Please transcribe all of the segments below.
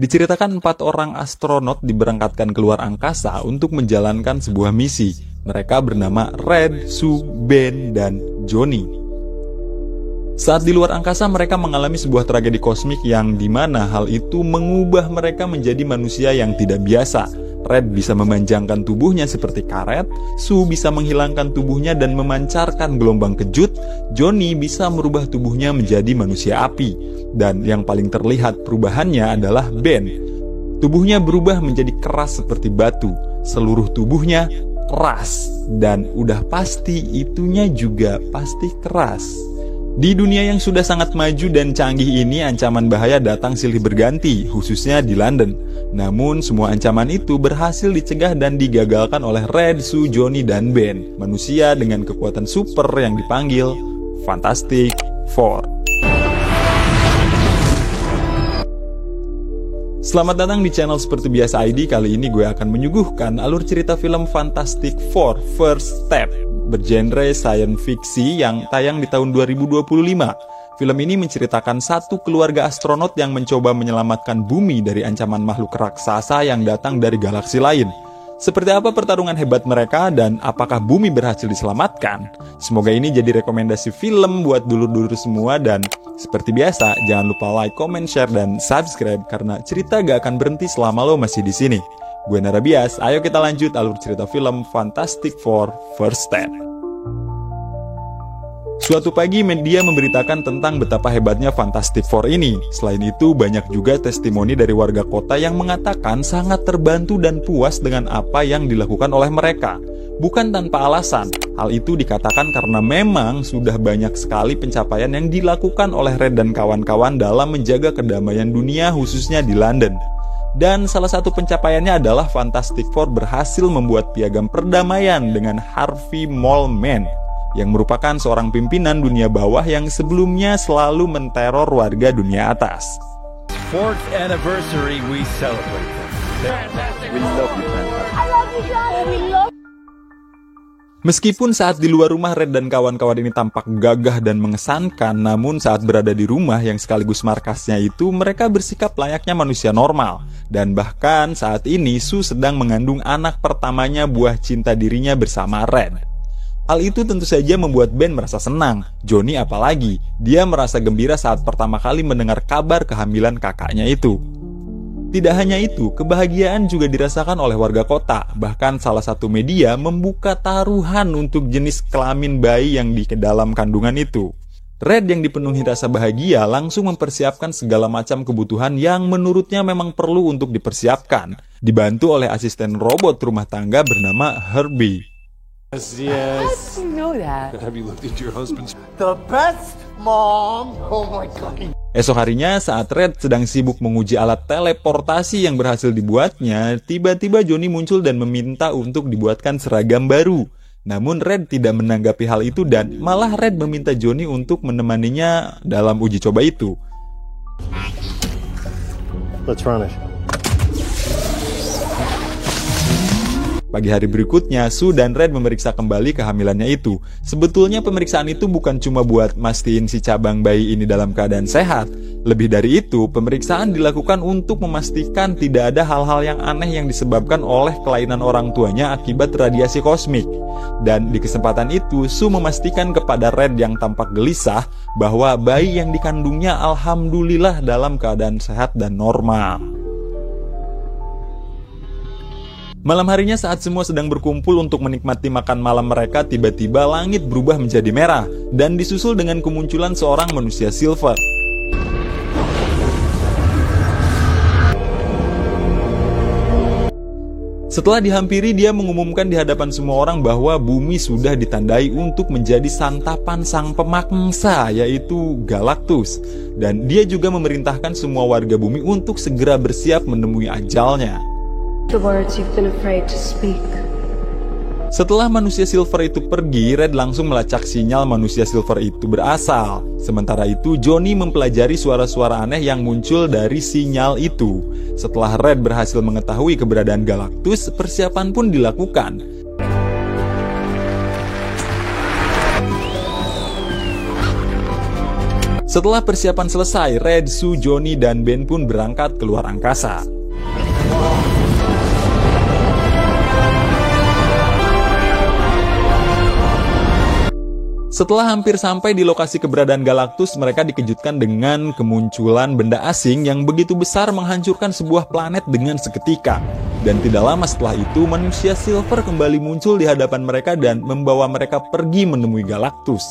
Diceritakan 4 orang astronot diberangkatkan keluar angkasa untuk menjalankan sebuah misi. Mereka bernama Red, Sue, Ben, dan Johnny. Saat di luar angkasa, mereka mengalami sebuah tragedi kosmik yang dimana hal itu mengubah mereka menjadi manusia yang tidak biasa. Red bisa memanjangkan tubuhnya seperti karet, Sue bisa menghilangkan tubuhnya dan memancarkan gelombang kejut, Johnny bisa merubah tubuhnya menjadi manusia api. Dan yang paling terlihat perubahannya adalah Ben. Tubuhnya berubah menjadi keras seperti batu, seluruh tubuhnya keras, dan udah pasti itunya juga pasti keras. Di dunia yang sudah sangat maju dan canggih ini, ancaman bahaya datang silih berganti, khususnya di London. Namun, semua ancaman itu berhasil dicegah dan digagalkan oleh Red, Sue, Johnny, dan Ben, manusia dengan kekuatan super yang dipanggil Fantastic Four. Selamat datang di channel Seperti Biasa ID. Kali ini gue akan menyuguhkan alur cerita film Fantastic Four First Step bergenre science fiction yang tayang di tahun 2025. Film ini menceritakan satu keluarga astronot yang mencoba menyelamatkan bumi dari ancaman makhluk raksasa yang datang dari galaksi lain. Seperti apa pertarungan hebat mereka dan apakah bumi berhasil diselamatkan? Semoga ini jadi rekomendasi film buat dulur-dulur semua, dan seperti biasa jangan lupa like, comment, share, dan subscribe karena cerita gak akan berhenti selama lo masih di sini. Gue Narabias, ayo kita lanjut alur cerita film Fantastic Four First Step. Suatu pagi media memberitakan tentang betapa hebatnya Fantastic Four ini. Selain itu banyak juga testimoni dari warga kota yang mengatakan sangat terbantu dan puas dengan apa yang dilakukan oleh mereka. Bukan tanpa alasan, hal itu dikatakan karena memang sudah banyak sekali pencapaian yang dilakukan oleh Red dan kawan-kawan dalam menjaga kedamaian dunia khususnya di London. Dan salah satu pencapaiannya adalah Fantastic Four berhasil membuat piagam perdamaian dengan Harvey Moleman, yang merupakan seorang pimpinan dunia bawah yang sebelumnya selalu menteror warga dunia atas. 4th anniversary we celebrate. We love you, Fantastic. I love you, John. We love. Meskipun saat di luar rumah Red dan kawan-kawan ini tampak gagah dan mengesankan, namun saat berada di rumah yang sekaligus markasnya itu, mereka bersikap layaknya manusia normal. Dan bahkan saat ini Sue sedang mengandung anak pertamanya buah cinta dirinya bersama Red. Hal itu tentu saja membuat Ben merasa senang. Johnny apalagi, dia merasa gembira saat pertama kali mendengar kabar kehamilan kakaknya itu. Tidak hanya itu, kebahagiaan juga dirasakan oleh warga kota. Bahkan salah satu media membuka taruhan untuk jenis kelamin bayi yang di dalam kandungan itu. Red yang dipenuhi rasa bahagia langsung mempersiapkan segala macam kebutuhan yang menurutnya memang perlu untuk dipersiapkan. Dibantu oleh asisten robot rumah tangga bernama Herbie. Yes. I know that. Have you looked at your husband's? The best mom. Oh my God. Esok harinya saat Red sedang sibuk menguji alat teleportasi yang berhasil dibuatnya, tiba-tiba Johnny muncul dan meminta untuk dibuatkan seragam baru. Namun Red tidak menanggapi hal itu dan malah Red meminta Johnny untuk menemaninya dalam uji coba itu. Let's run it. Pagi hari berikutnya, Sue dan Red memeriksa kembali kehamilannya itu. Sebetulnya pemeriksaan itu bukan cuma buat mastiin si cabang bayi ini dalam keadaan sehat. Lebih dari itu, pemeriksaan dilakukan untuk memastikan tidak ada hal-hal yang aneh yang disebabkan oleh kelainan orang tuanya akibat radiasi kosmik. Dan di kesempatan itu, Sue memastikan kepada Red yang tampak gelisah bahwa bayi yang dikandungnya alhamdulillah dalam keadaan sehat dan normal. Malam harinya saat semua sedang berkumpul untuk menikmati makan malam mereka, tiba-tiba langit berubah menjadi merah dan disusul dengan kemunculan seorang manusia silver. Setelah dihampiri, dia mengumumkan di hadapan semua orang bahwa bumi sudah ditandai untuk menjadi santapan sang pemaksa, yaitu Galactus. Dan dia juga memerintahkan semua warga bumi untuk segera bersiap menemui ajalnya. The words you've been afraid to speak. Setelah manusia silver itu pergi, Red langsung melacak sinyal manusia silver itu berasal. Sementara itu, Johnny mempelajari suara-suara aneh yang muncul dari sinyal itu. Setelah Red berhasil mengetahui keberadaan Galactus, persiapan pun dilakukan. Setelah persiapan selesai, Red, Sue, Johnny, dan Ben pun berangkat keluar angkasa. Setelah hampir sampai di lokasi keberadaan Galactus, mereka dikejutkan dengan kemunculan benda asing yang begitu besar menghancurkan sebuah planet dengan seketika. Dan tidak lama setelah itu, manusia Silver kembali muncul di hadapan mereka dan membawa mereka pergi menemui Galactus.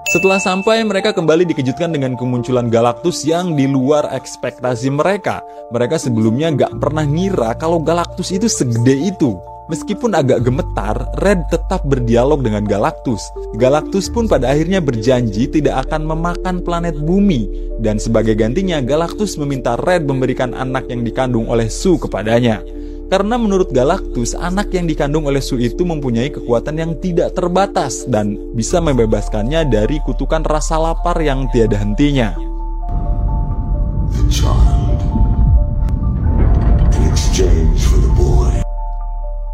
Setelah sampai, mereka kembali dikejutkan dengan kemunculan Galactus yang di luar ekspektasi mereka. Mereka sebelumnya gak pernah ngira kalau Galactus itu segede itu. Meskipun agak gemetar, Red tetap berdialog dengan Galactus. Galactus pun pada akhirnya berjanji tidak akan memakan planet bumi. Dan sebagai gantinya, Galactus meminta Red memberikan anak yang dikandung oleh Sue kepadanya. Karena menurut Galactus, anak yang dikandung oleh Sue itu mempunyai kekuatan yang tidak terbatas dan bisa membebaskannya dari kutukan rasa lapar yang tiada hentinya.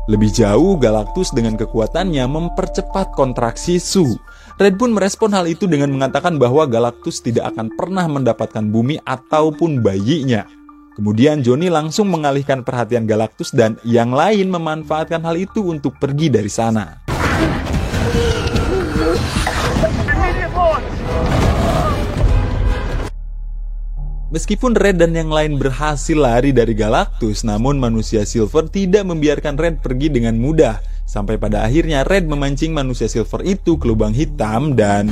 Lebih jauh, Galactus dengan kekuatannya mempercepat kontraksi Sue. Red pun merespon hal itu dengan mengatakan bahwa Galactus tidak akan pernah mendapatkan bumi ataupun bayinya. Kemudian Johnny langsung mengalihkan perhatian Galactus dan yang lain memanfaatkan hal itu untuk pergi dari sana. Meskipun Red dan yang lain berhasil lari dari Galactus, namun manusia Silver tidak membiarkan Red pergi dengan mudah. Sampai pada akhirnya Red memancing manusia Silver itu ke lubang hitam dan...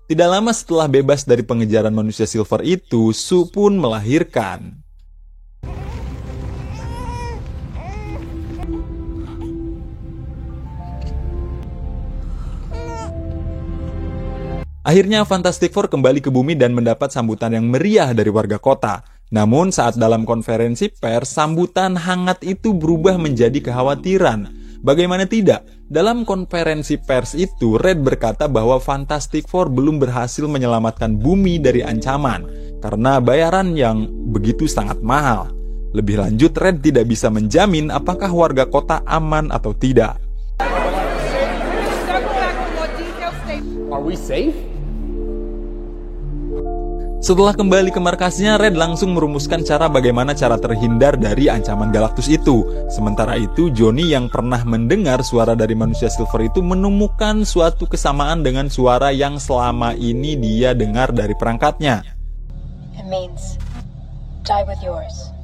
Tidak lama setelah bebas dari pengejaran manusia Silver itu, Sue pun melahirkan. Akhirnya Fantastic Four kembali ke bumi dan mendapat sambutan yang meriah dari warga kota. Namun saat dalam konferensi pers, sambutan hangat itu berubah menjadi kekhawatiran. Bagaimana tidak? Dalam konferensi pers itu, Red berkata bahwa Fantastic Four belum berhasil menyelamatkan bumi dari ancaman karena bayaran yang begitu sangat mahal. Lebih lanjut, Red tidak bisa menjamin apakah warga kota aman atau tidak. Are we safe? Setelah kembali ke markasnya, Red langsung merumuskan bagaimana cara terhindar dari ancaman Galactus itu. Sementara itu, Johnny yang pernah mendengar suara dari manusia Silver itu menemukan suatu kesamaan dengan suara yang selama ini dia dengar dari perangkatnya. It means die with yours.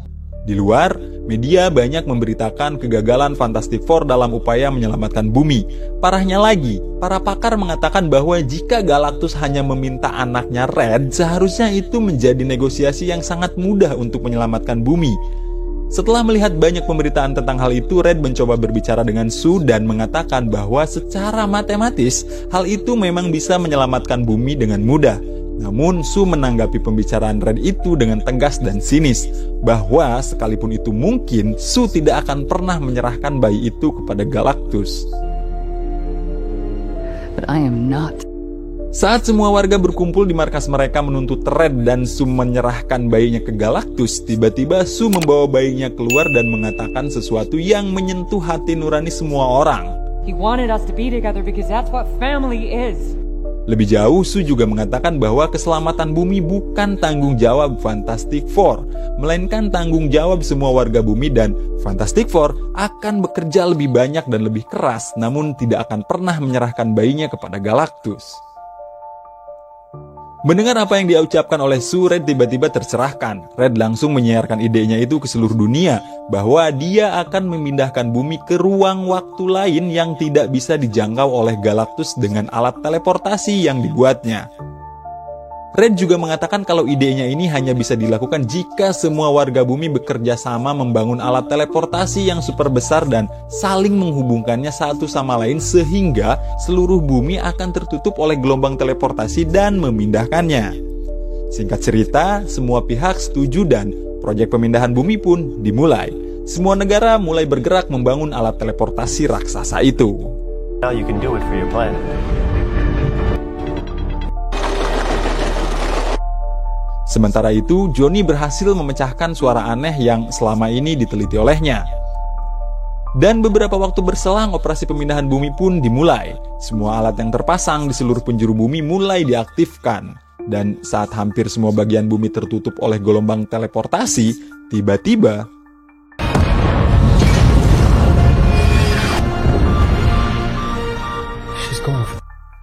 Di luar, media banyak memberitakan kegagalan Fantastic Four dalam upaya menyelamatkan bumi. Parahnya lagi, para pakar mengatakan bahwa jika Galactus hanya meminta anaknya Red, seharusnya itu menjadi negosiasi yang sangat mudah untuk menyelamatkan bumi. Setelah melihat banyak pemberitaan tentang hal itu, Red mencoba berbicara dengan Sue dan mengatakan bahwa secara matematis, hal itu memang bisa menyelamatkan bumi dengan mudah. Namun Sue menanggapi pembicaraan Red itu dengan tegas dan sinis, bahwa sekalipun itu mungkin, Sue tidak akan pernah menyerahkan bayi itu kepada Galactus. But I am not. Saat semua warga berkumpul di markas mereka menuntut Red dan Sue menyerahkan bayinya ke Galactus, tiba-tiba Sue membawa bayinya keluar dan mengatakan sesuatu yang menyentuh hati nurani semua orang. He wanted us to be together because that's what family is. Lebih jauh, Sue juga mengatakan bahwa keselamatan bumi bukan tanggung jawab Fantastic Four, melainkan tanggung jawab semua warga bumi dan Fantastic Four akan bekerja lebih banyak dan lebih keras, namun tidak akan pernah menyerahkan bayinya kepada Galactus. Mendengar apa yang diucapkan oleh Sue, Red tiba-tiba tercerahkan. Red langsung menyiarkan idenya itu ke seluruh dunia, bahwa dia akan memindahkan bumi ke ruang waktu lain yang tidak bisa dijangkau oleh Galactus dengan alat teleportasi yang dibuatnya. Red juga mengatakan kalau idenya ini hanya bisa dilakukan jika semua warga bumi bekerja sama membangun alat teleportasi yang super besar dan saling menghubungkannya satu sama lain sehingga seluruh bumi akan tertutup oleh gelombang teleportasi dan memindahkannya. Singkat cerita, semua pihak setuju dan proyek pemindahan bumi pun dimulai. Semua negara mulai bergerak membangun alat teleportasi raksasa itu. Now you can do it for your planet. Sementara itu, Johnny berhasil memecahkan suara aneh yang selama ini diteliti olehnya. Dan beberapa waktu berselang, operasi pemindahan bumi pun dimulai. Semua alat yang terpasang di seluruh penjuru bumi mulai diaktifkan. Dan saat hampir semua bagian bumi tertutup oleh gelombang teleportasi, tiba-tiba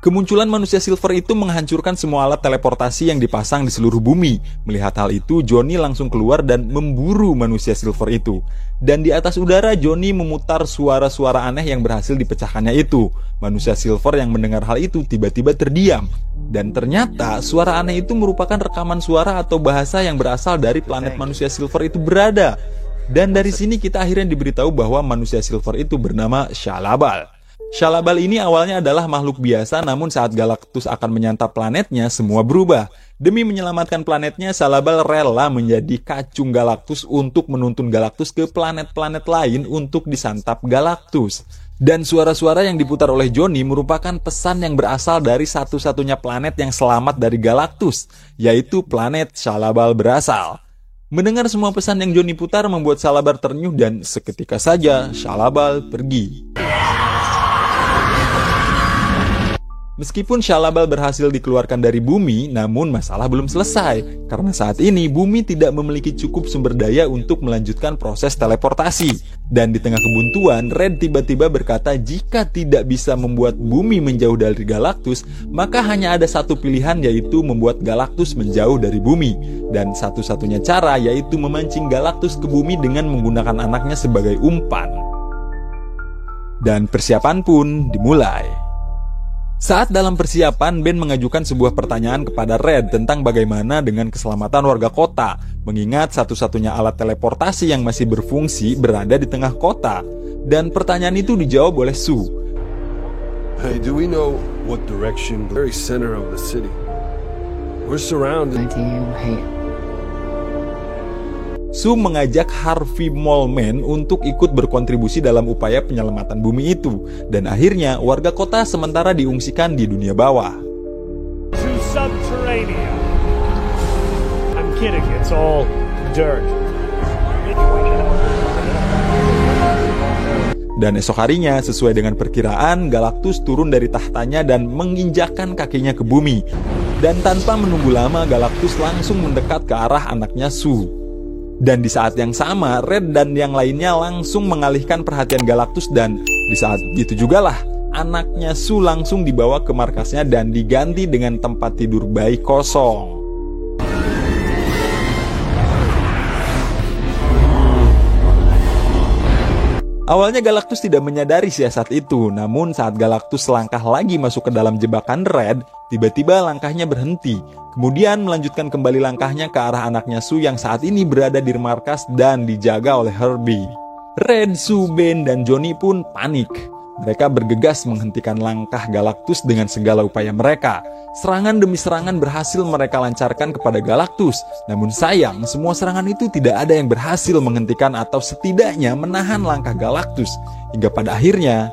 kemunculan manusia silver itu menghancurkan semua alat teleportasi yang dipasang di seluruh bumi. Melihat hal itu, Johnny langsung keluar dan memburu manusia silver itu. Dan di atas udara, Johnny memutar suara-suara aneh yang berhasil dipecahkannya itu. Manusia silver yang mendengar hal itu tiba-tiba terdiam. Dan ternyata suara aneh itu merupakan rekaman suara atau bahasa yang berasal dari planet manusia silver itu berada. Dan dari sini kita akhirnya diberitahu bahwa manusia silver itu bernama Shaalabal. Shaalabal ini awalnya adalah makhluk biasa, namun saat Galactus akan menyantap planetnya, semua berubah. Demi menyelamatkan planetnya, Shaalabal rela menjadi kacung Galactus untuk menuntun Galactus ke planet-planet lain untuk disantap Galactus. Dan suara-suara yang diputar oleh Johnny merupakan pesan yang berasal dari satu-satunya planet yang selamat dari Galactus, yaitu planet Shaalabal berasal. Mendengar semua pesan yang Johnny putar membuat Shaalabal ternyuh dan seketika saja Shaalabal pergi. Meskipun Shaalabal berhasil dikeluarkan dari bumi, namun masalah belum selesai. Karena saat ini bumi tidak memiliki cukup sumber daya untuk melanjutkan proses teleportasi. Dan di tengah kebuntuan, Red tiba-tiba berkata jika tidak bisa membuat bumi menjauh dari Galactus, maka hanya ada satu pilihan, yaitu membuat Galactus menjauh dari bumi. Dan satu-satunya cara yaitu memancing Galactus ke bumi dengan menggunakan anaknya sebagai umpan. Dan persiapan pun dimulai. Saat dalam persiapan, Ben mengajukan sebuah pertanyaan kepada Red tentang bagaimana dengan keselamatan warga kota, mengingat satu-satunya alat teleportasi yang masih berfungsi berada di tengah kota. Dan pertanyaan itu dijawab oleh Sue. Hey, do we know what direction the very center of the city? We're surrounded. Sue mengajak Harvey Moleman untuk ikut berkontribusi dalam upaya penyelamatan bumi itu. Dan akhirnya warga kota sementara diungsikan di dunia bawah. To subterranean. I'm kidding, it's all dirt. Dan esok harinya, sesuai dengan perkiraan, Galactus turun dari tahtanya dan menginjakkan kakinya ke bumi. Dan tanpa menunggu lama, Galactus langsung mendekat ke arah anaknya Sue. Dan di saat yang sama, Red dan yang lainnya langsung mengalihkan perhatian Galactus, dan di saat itu jugalah anaknya Sue langsung dibawa ke markasnya dan diganti dengan tempat tidur bayi kosong. Awalnya Galactus tidak menyadari siasat itu, namun saat Galactus selangkah lagi masuk ke dalam jebakan Red, tiba-tiba langkahnya berhenti. Kemudian melanjutkan kembali langkahnya ke arah anaknya Sue yang saat ini berada di markas dan dijaga oleh Herbie. Red, Sue, Ben, dan Johnny pun panik. Mereka bergegas menghentikan langkah Galactus dengan segala upaya mereka. Serangan demi serangan berhasil mereka lancarkan kepada Galactus. Namun sayang, semua serangan itu tidak ada yang berhasil menghentikan atau setidaknya menahan langkah Galactus. Hingga pada akhirnya,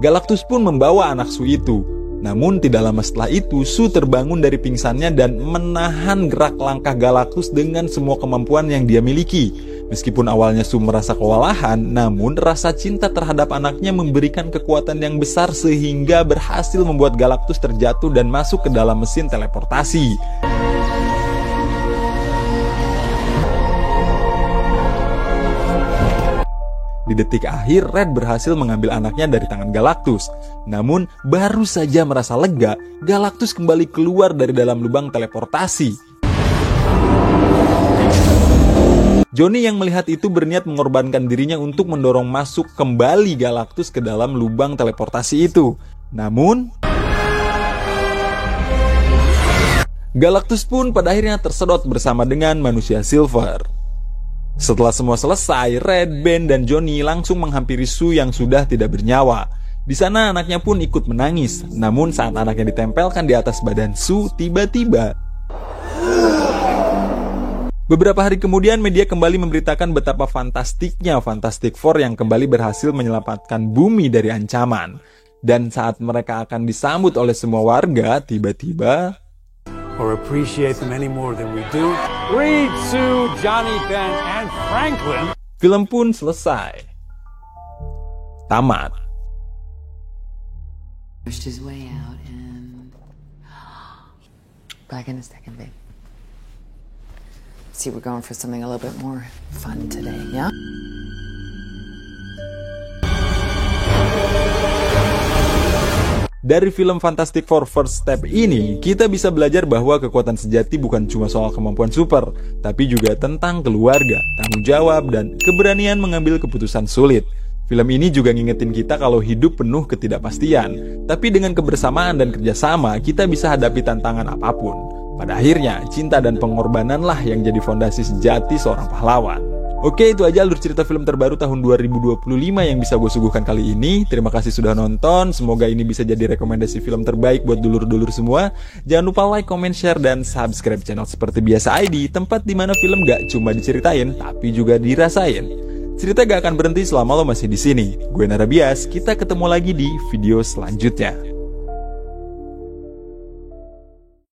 Galactus pun membawa anak Sue itu. Namun tidak lama setelah itu, Sue terbangun dari pingsannya dan menahan gerak langkah Galactus dengan semua kemampuan yang dia miliki. Meskipun awalnya Sue merasa kewalahan, namun rasa cinta terhadap anaknya memberikan kekuatan yang besar sehingga berhasil membuat Galactus terjatuh dan masuk ke dalam mesin teleportasi. Di detik akhir, Red berhasil mengambil anaknya dari tangan Galactus. Namun, baru saja merasa lega, Galactus kembali keluar dari dalam lubang teleportasi. Johnny yang melihat itu berniat mengorbankan dirinya untuk mendorong masuk kembali Galactus ke dalam lubang teleportasi itu. Namun, Galactus pun pada akhirnya tersedot bersama dengan manusia Silver. Setelah semua selesai, Red, Ben, dan Johnny langsung menghampiri Sue yang sudah tidak bernyawa. Di sana anaknya pun ikut menangis. Namun saat anaknya ditempelkan di atas badan Sue, tiba-tiba Beberapa hari kemudian media kembali memberitakan betapa fantastiknya Fantastic Four yang kembali berhasil menyelamatkan bumi dari ancaman. Dan saat mereka akan disambut oleh semua warga, tiba-tiba Or appreciate them any more than we do. Reed, Sue, Johnny, Ben, and Franklin. film pun selesai. Tamat. Pushed his way out and back in a second, babe. See, we're going for something a little bit more fun today, yeah? Dari film Fantastic Four First Step ini, kita bisa belajar bahwa kekuatan sejati bukan cuma soal kemampuan super, tapi juga tentang keluarga, tanggung jawab, dan keberanian mengambil keputusan sulit. Film ini juga ngingetin kita kalau hidup penuh ketidakpastian, tapi dengan kebersamaan dan kerjasama, kita bisa hadapi tantangan apapun. Pada akhirnya, cinta dan pengorbananlah yang jadi fondasi sejati seorang pahlawan. Oke, itu aja alur cerita film terbaru tahun 2025 yang bisa gue suguhkan kali ini. Terima kasih sudah nonton. Semoga ini bisa jadi rekomendasi film terbaik buat dulur-dulur semua. Jangan lupa like, comment, share, dan subscribe channel seperti biasa ID, tempat dimana film gak cuma diceritain, tapi juga dirasain. Cerita gak akan berhenti selama lo masih di sini. Gue Narabias, kita ketemu lagi di video selanjutnya.